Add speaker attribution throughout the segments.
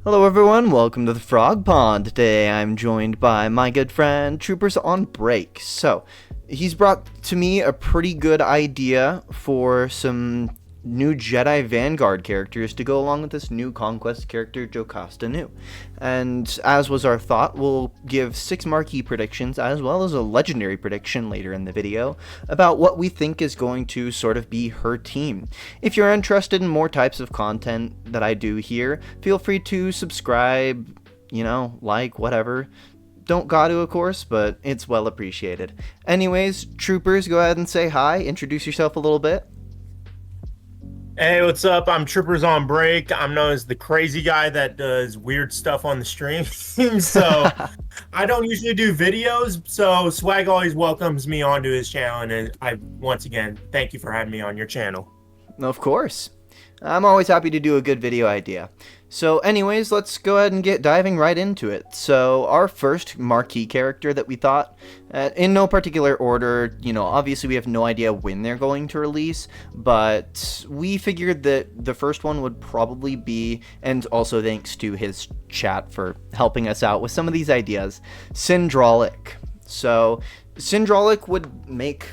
Speaker 1: Hello everyone, welcome to the Frog Pond. Today I'm joined by my good friend Troopers on Break. So, he's brought to me a pretty good idea for some new Jedi Vanguard characters to go along with this new Conquest character, Jocasta Nu. And as was our thought, we'll give 6 marquee predictions as well as a legendary prediction later in the video about what we think is going to sort of be her team. If you're interested in more types of content that I do here, feel free to subscribe, like, whatever. Don't gotta, of course, but it's well appreciated. Anyways, Troopers, go ahead and say hi, introduce yourself a little bit.
Speaker 2: Hey, what's up? I'm Troopers on Break. I'm known as the crazy guy that does weird stuff on the stream. So I don't usually do videos. So Swag always welcomes me onto his channel. And once again, thank you for having me on your channel.
Speaker 1: Of course. I'm always happy to do a good video idea. So anyways, let's go ahead and get diving right into it. So our first marquee character that we thought, in no particular order, obviously we have no idea when they're going to release, but we figured that the first one would probably be, and also thanks to his chat for helping us out with some of these ideas, Syndraulic. So Syndraulic would make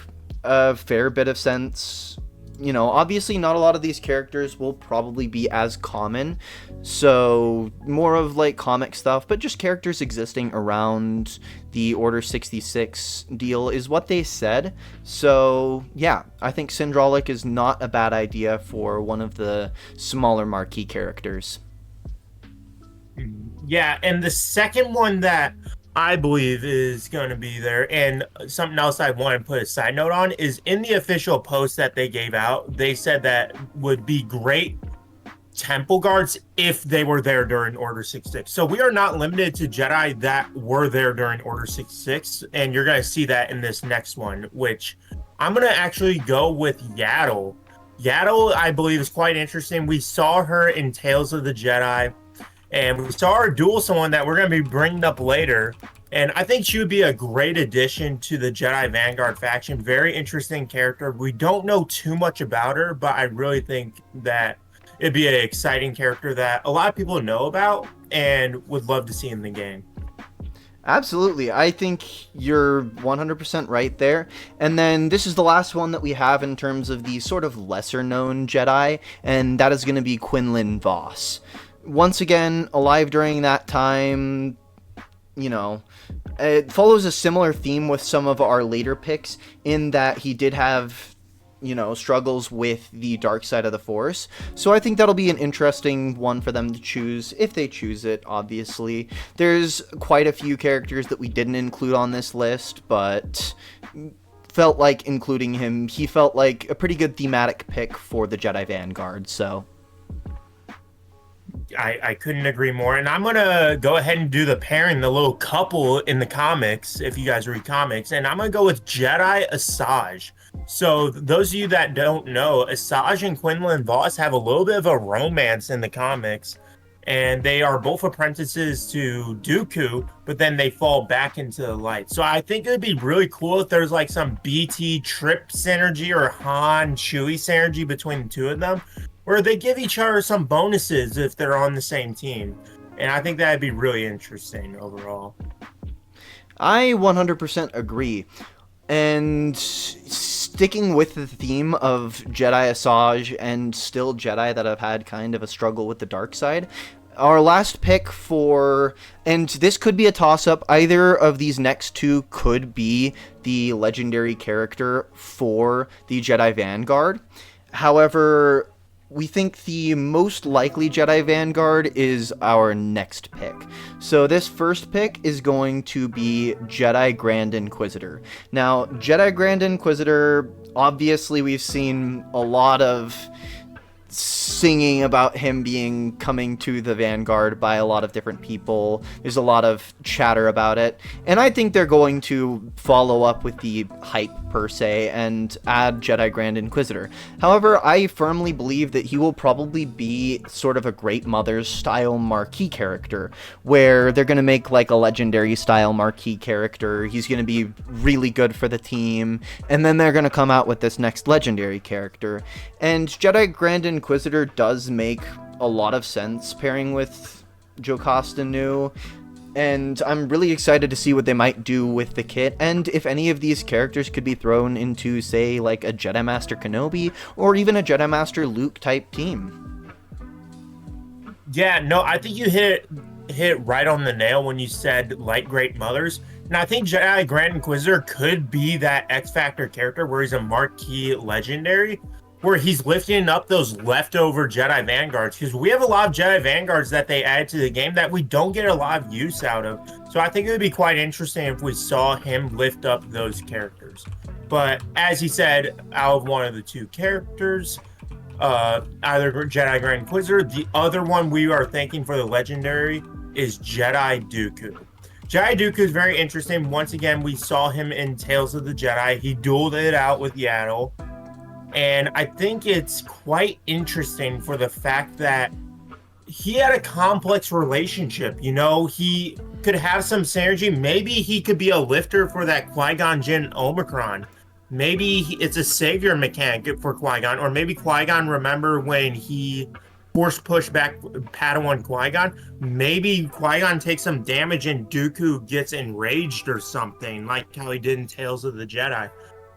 Speaker 1: a fair bit of sense. Obviously not a lot of these characters will probably be as common, so more of like comic stuff, but just characters existing around the Order 66 deal is what they said. So yeah, I think Syndraulic is not a bad idea for one of the smaller marquee characters.
Speaker 2: Yeah, and the second one that I believe is going to be there, and something else I want to put a side note on is in the official post that they gave out, they said that would be great temple guards if they were there during Order 66. So we are not limited to Jedi that were there during Order 66, and you're going to see that in this next one, which I'm going to actually go with Yaddle. Yaddle, I believe, is quite interesting. We saw her in Tales of the Jedi. And we saw her duel someone that we're going to be bringing up later. And I think she would be a great addition to the Jedi Vanguard faction. Very interesting character. We don't know too much about her, but I really think that it'd be an exciting character that a lot of people know about and would love to see in the game.
Speaker 1: Absolutely. I think you're 100% right there. And then this is the last one that we have in terms of the sort of lesser known Jedi, and that is going to be Quinlan Vos. Once again, alive during that time, it follows a similar theme with some of our later picks in that he did have, struggles with the dark side of the Force. So I think that'll be an interesting one for them to choose, if they choose it, obviously. There's quite a few characters that we didn't include on this list, but felt like including him, he felt like a pretty good thematic pick for the Jedi Vanguard, so
Speaker 2: I couldn't agree more. And I'm going to go ahead and do the pairing, the little couple in the comics, if you guys read comics. And I'm going to go with Jedi Asajj. So those of you that don't know, Asajj and Quinlan Vos have a little bit of a romance in the comics. And they are both apprentices to Dooku, but then they fall back into the light. So I think it would be really cool if there's like some BT Trip synergy or Han Chewie synergy between the two of them, where they give each other some bonuses if they're on the same team. And I think that'd be really interesting overall.
Speaker 1: I 100% agree. And sticking with the theme of Jedi Asajj and still Jedi that have had kind of a struggle with the dark side, our last pick for, and this could be a toss-up, either of these next two could be the legendary character for the Jedi Vanguard. However, we think the most likely Jedi Vanguard is our next pick. So this first pick is going to be Jedi Grand Inquisitor. Now, Jedi Grand Inquisitor, obviously we've seen a lot of singing about him coming to the Vanguard by a lot of different people. There's a lot of chatter about it, and I think they're going to follow up with the hype per se and add Jedi Grand Inquisitor. However, I firmly believe that he will probably be sort of a Great Mother's style marquee character, where they're going to make like a legendary style marquee character. He's going to be really good for the team, and then they're going to come out with this next legendary character. And Jedi Grand Inquisitor does make a lot of sense pairing with Jocasta knew. And I'm really excited to see what they might do with the kit, and if any of these characters could be thrown into, say, like a Jedi Master Kenobi, or even a Jedi Master Luke type team.
Speaker 2: Yeah, no, I think you hit it right on the nail when you said Light Great Mothers. And I think Jedi Grand Inquisitor could be that X Factor character where he's a marquee legendary, where he's lifting up those leftover Jedi Vanguards, because we have a lot of Jedi Vanguards that they add to the game that we don't get a lot of use out of. So I think it would be quite interesting if we saw him lift up those characters. But as he said, out of one of the two characters, either Jedi Grand Inquisitor, the other one we are thinking for the legendary is Jedi Dooku. Jedi Dooku is very interesting. Once again, we saw him in Tales of the Jedi. He dueled it out with Yaddle. And I think it's quite interesting for the fact that he had a complex relationship. You know, he could have some synergy. Maybe he could be a lifter for that Qui-Gon Jinn Omicron. Maybe it's a savior mechanic for Qui-Gon. Or maybe Qui-Gon, remember when he force pushed back Padawan Qui-Gon? Maybe Qui-Gon takes some damage and Dooku gets enraged or something, like how he did in Tales of the Jedi.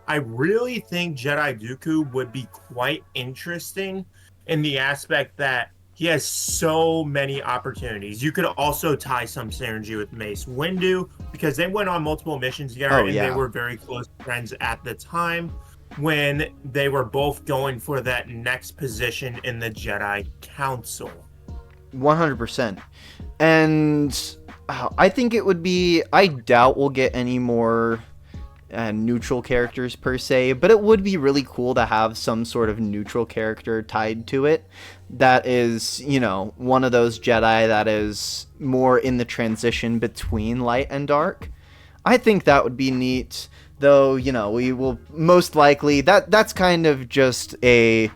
Speaker 2: I really think Jedi Dooku would be quite interesting in the aspect that he has so many opportunities. You could also tie some synergy with Mace Windu, because they went on multiple missions together, and they were very close friends at the time when they were both going for that next position in the Jedi Council.
Speaker 1: 100%. And I think it would be... I doubt we'll get any more... neutral characters per se, but it would be really cool to have some sort of neutral character tied to it that is, you know, one of those Jedi that is more in the transition between light and dark. I think that would be neat, though, you know, we will most likely, that's kind of just a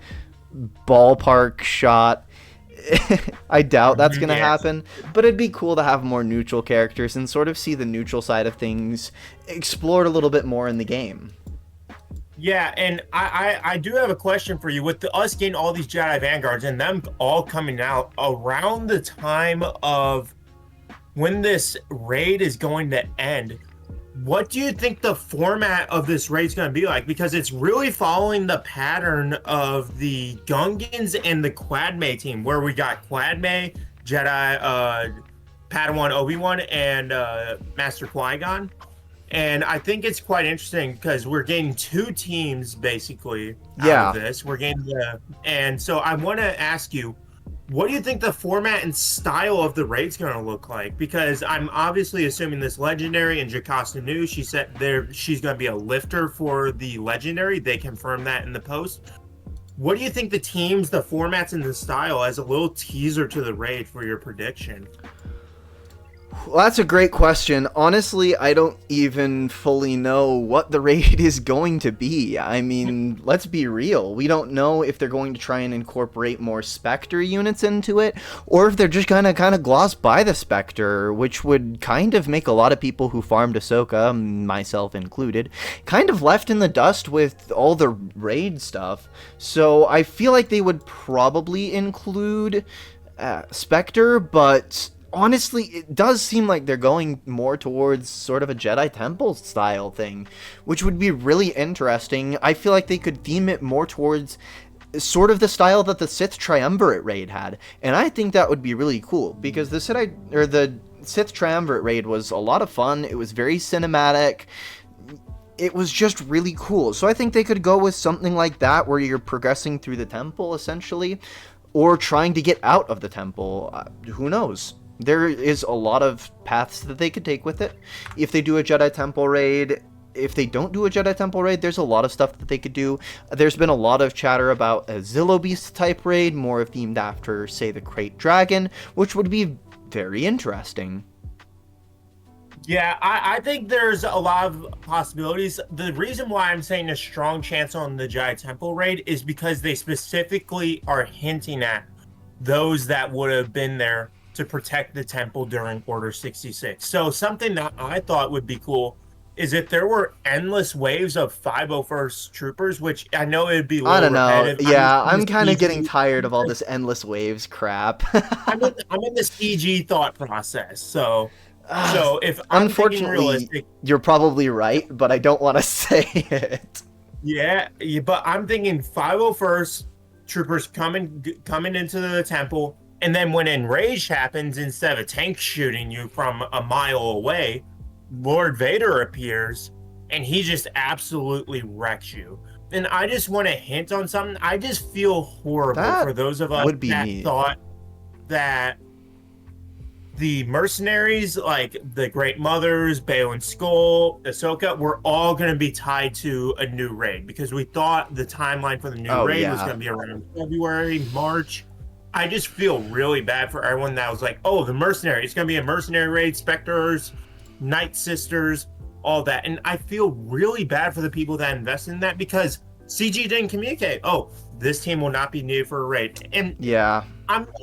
Speaker 1: ballpark shot. I doubt that's going to happen, but it'd be cool to have more neutral characters and sort of see the neutral side of things explored a little bit more in the game.
Speaker 2: Yeah, and I do have a question for you. With us getting all these Jedi Vanguards and them all coming out around the time of when this raid is going to end, what do you think the format of this raid is going to be like? Because it's really following the pattern of the Gungans and the Quadme team, where we got Quadme, Jedi, Padawan Obi-Wan, and Master Qui-Gon. And I think it's quite interesting because we're getting two teams basically out of this. We're getting and so I want to ask you, what do you think the format and style of the raid's going to look like? Because I'm obviously assuming this legendary, and Jocasta knew, she said she's going to be a lifter for the legendary. They confirmed that in the post. What do you think the teams, the formats, and the style, as a little teaser to the raid for your prediction?
Speaker 1: Well, that's a great question. Honestly, I don't even fully know what the raid is going to be. I mean, let's be real. We don't know if they're going to try and incorporate more Spectre units into it, or if they're just going to kind of gloss by the Spectre, which would kind of make a lot of people who farmed Ahsoka, myself included, kind of left in the dust with all the raid stuff. So I feel like they would probably include Spectre, but... honestly, it does seem like they're going more towards sort of a Jedi Temple style thing, which would be really interesting. I feel like they could theme it more towards sort of the style that the Sith Triumvirate raid had, and I think that would be really cool, because the Sith Triumvirate raid was a lot of fun. It was very cinematic. It was just really cool. So I think they could go with something like that, where you're progressing through the temple, essentially, or trying to get out of the temple. Who knows? There is a lot of paths that they could take with it. If they do a Jedi Temple raid, if they don't do a Jedi Temple raid, there's a lot of stuff that they could do. There's been a lot of chatter about a Zillo Beast type raid, more themed after, say, the Krayt Dragon, which would be very interesting.
Speaker 2: Yeah, I think there's a lot of possibilities. The reason why I'm saying a strong chance on the Jedi Temple raid is because they specifically are hinting at those that would have been there to protect the temple during Order 66. So something that I thought would be cool is if there were endless waves of 501st troopers, which I know it'd be a
Speaker 1: I
Speaker 2: little
Speaker 1: don't know.
Speaker 2: repetitive.
Speaker 1: Yeah, I'm kind of getting tired of all this endless waves crap.
Speaker 2: I'm in the CG thought process.
Speaker 1: Uh,
Speaker 2: So if I'm thinking
Speaker 1: Unfortunately,
Speaker 2: realistic,
Speaker 1: you're probably right, but I don't want to say it.
Speaker 2: yeah, but I'm thinking 501st troopers coming into the temple, and then when enrage happens, instead of a tank shooting you from a mile away, Lord Vader appears, and he just absolutely wrecks you. And I just want to hint on something. I just feel horrible
Speaker 1: That
Speaker 2: for those of us
Speaker 1: would be
Speaker 2: that
Speaker 1: neat.
Speaker 2: thought that the mercenaries, like the Great Mothers, Bail and Skull, Ahsoka, were all going to be tied to a new raid because we thought the timeline for the new
Speaker 1: Oh,
Speaker 2: raid was
Speaker 1: yeah.
Speaker 2: going to be around February, March. I just feel really bad for everyone that was like, oh, the mercenary, it's going to be a mercenary raid, Spectres, Night Sisters, all that. And I feel really bad for the people that invested in that because CG didn't communicate. Oh, this team will not be needed for a raid. And
Speaker 1: Yeah.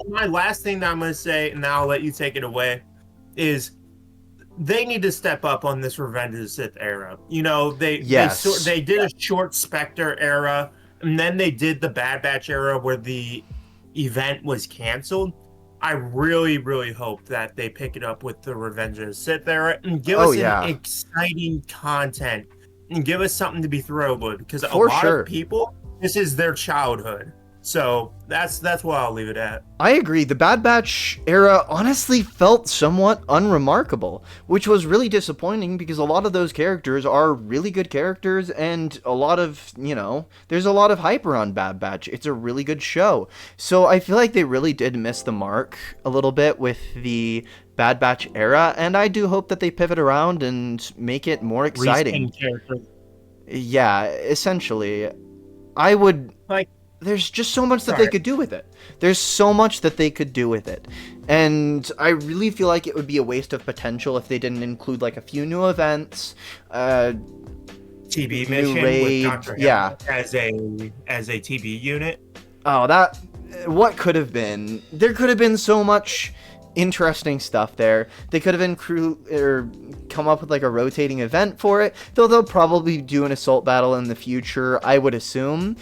Speaker 2: my last thing that I'm going to say, and now I'll let you take it away, is they need to step up on this Revenge of the Sith era. You know,
Speaker 1: Yes.
Speaker 2: they did a short Spectre era, and then they did the Bad Batch era where the event was canceled. I really, really hope that they pick it up with the Revenge of the Sith era and give
Speaker 1: Oh,
Speaker 2: us an
Speaker 1: yeah.
Speaker 2: exciting content and give us something to be thrilled with because a
Speaker 1: For
Speaker 2: lot of
Speaker 1: sure.
Speaker 2: people, this is their childhood. So that's what I'll leave it at.
Speaker 1: I agree. The Bad Batch era honestly felt somewhat unremarkable, which was really disappointing because a lot of those characters are really good characters and a lot of, there's a lot of hype around Bad Batch. It's a really good show. So I feel like they really did miss the mark a little bit with the Bad Batch era, and I do hope that they pivot around and make it more exciting.
Speaker 2: Reskin character.
Speaker 1: Yeah, essentially. I would
Speaker 2: Like,
Speaker 1: there's just so much that they
Speaker 2: sorry.
Speaker 1: could do with it. There's so much that they could do with it. And I really feel like it would be a waste of potential if they didn't include like a few new events,
Speaker 2: TB
Speaker 1: new
Speaker 2: mission
Speaker 1: raid,
Speaker 2: with Dr.
Speaker 1: yeah.
Speaker 2: As a TB unit.
Speaker 1: Oh, what could have been? There could have been so much interesting stuff there. They could have come up with like a rotating event for it, though they'll probably do an assault battle in the future, I would assume.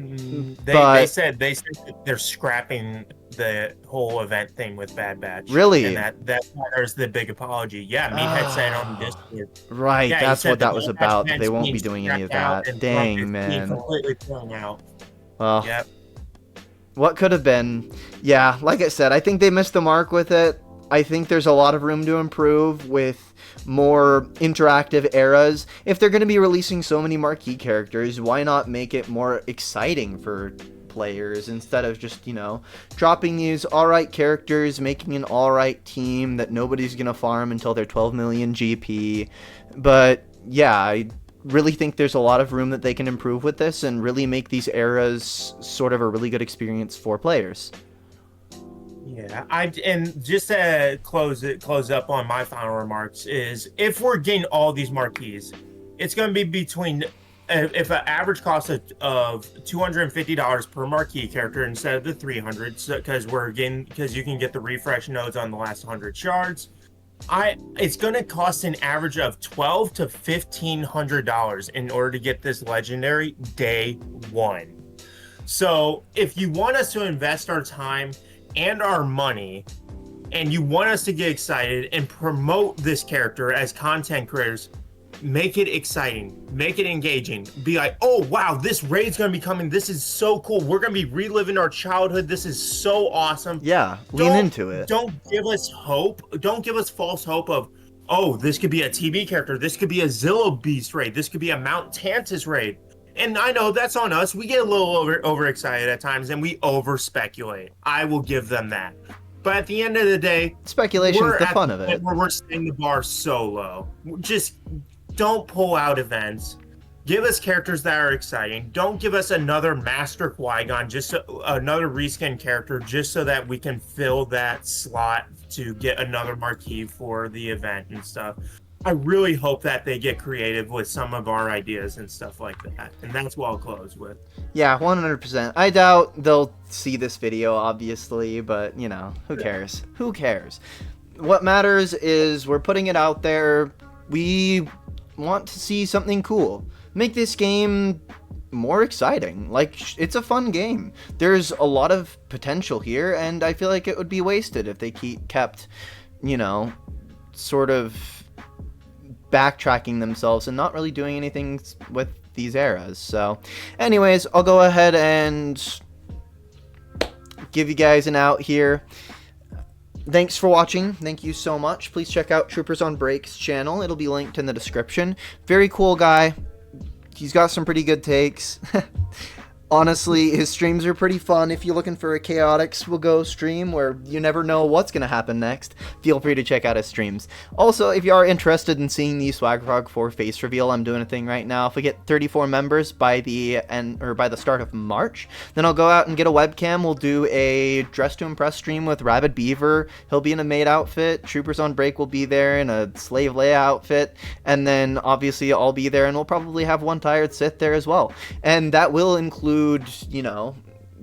Speaker 2: They said that they're scrapping the whole event thing with Bad Batch.
Speaker 1: Really?
Speaker 2: And that's why there's the big apology. Yeah, Meathead said on Discord.
Speaker 1: Right,
Speaker 2: Yeah,
Speaker 1: that's what
Speaker 2: the
Speaker 1: that was
Speaker 2: Bad Batch
Speaker 1: about. That
Speaker 2: event's
Speaker 1: they won't be
Speaker 2: being
Speaker 1: doing any of
Speaker 2: scrapped out
Speaker 1: that.
Speaker 2: and
Speaker 1: Dang,
Speaker 2: it's being
Speaker 1: man.
Speaker 2: completely thrown out.
Speaker 1: Well,
Speaker 2: Yep.
Speaker 1: what could have been? Yeah, like I said, I think they missed the mark with it. I think there's a lot of room to improve with more interactive eras. If they're going to be releasing so many marquee characters, why not make it more exciting for players instead of just, dropping these alright characters, making an alright team that nobody's going to farm until they're 12 million GP. But yeah, I really think there's a lot of room that they can improve with this and really make these eras sort of a really good experience for players.
Speaker 2: Yeah, and just to close up on my final remarks is if we're getting all these marquees, it's going to be between if an average cost of $250 per marquee character instead of the 300, because you can get the refresh nodes on the last 100 shards. It's going to cost an average of $1,200 to $1,500 in order to get this legendary day one. So if you want us to invest our time and our money, and you want us to get excited and promote this character as content creators, make it exciting, make it engaging. Be like, oh wow, this raid's gonna be coming. This is so cool. We're gonna be reliving our childhood. This is so awesome.
Speaker 1: Yeah, lean into it.
Speaker 2: Don't give us hope. Don't give us false hope of, oh, this could be a TB character. This could be a Zillow Beast raid. This could be a Mount Tantus raid. And I know that's on us. We get a little overexcited at times and we over speculate. I will give them that. But at the end of the day,
Speaker 1: Speculation's the fun of it.
Speaker 2: Where we're setting the bar so low. Just don't pull out events. Give us characters that are exciting. Don't give us another Master Qui-Gon, just another reskin character, just so that we can fill that slot to get another marquee for the event and stuff. I really hope that they get creative with some of our ideas and stuff like that. And that's what I'll close with.
Speaker 1: Yeah, 100%. I doubt they'll see this video, obviously, but, who cares? Who cares? What matters is we're putting it out there. we want to see something cool. Make this game more exciting. Like, it's a fun game. There's a lot of potential here, and I feel like it would be wasted if they kept, you know, sort of backtracking themselves and not really doing anything with these eras. So, anyways, I'll go ahead and give you guys an out here. Thanks for watching. Thank you so much. Please check out Troopers on Break's channel. It'll be linked in the description. Very cool guy. He's got some pretty good takes. Honestly, his streams are pretty fun. If you're looking for a chaotic SWGOH stream where you never know what's going to happen next, feel free to check out his streams. Also, if you are interested in seeing the SWGOH 4 face reveal, I'm doing a thing right now. If we get 34 members by the start of March, then I'll go out and get a webcam. We'll do a Dress to Impress stream with Rabid Beaver. He'll be in a maid outfit. Troopers on Break will be there in a Slave Leia outfit. And then, obviously, I'll be there, and we'll probably have one Tired Sith there as well. And that will include, you know,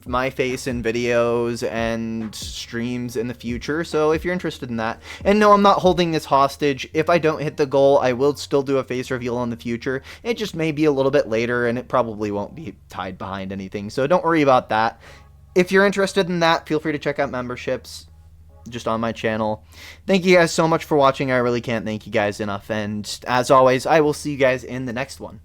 Speaker 1: my face in videos and streams in the future. So if you're interested in that, and no, I'm not holding this hostage. If I don't hit the goal, I will still do a face reveal in the future. It just may be a little bit later, and it probably won't be tied behind anything, so don't worry about that. If you're interested in that, feel free to check out memberships just on my channel. Thank you guys so much for watching. I really can't thank you guys enough, and as always, I will see you guys in the next one.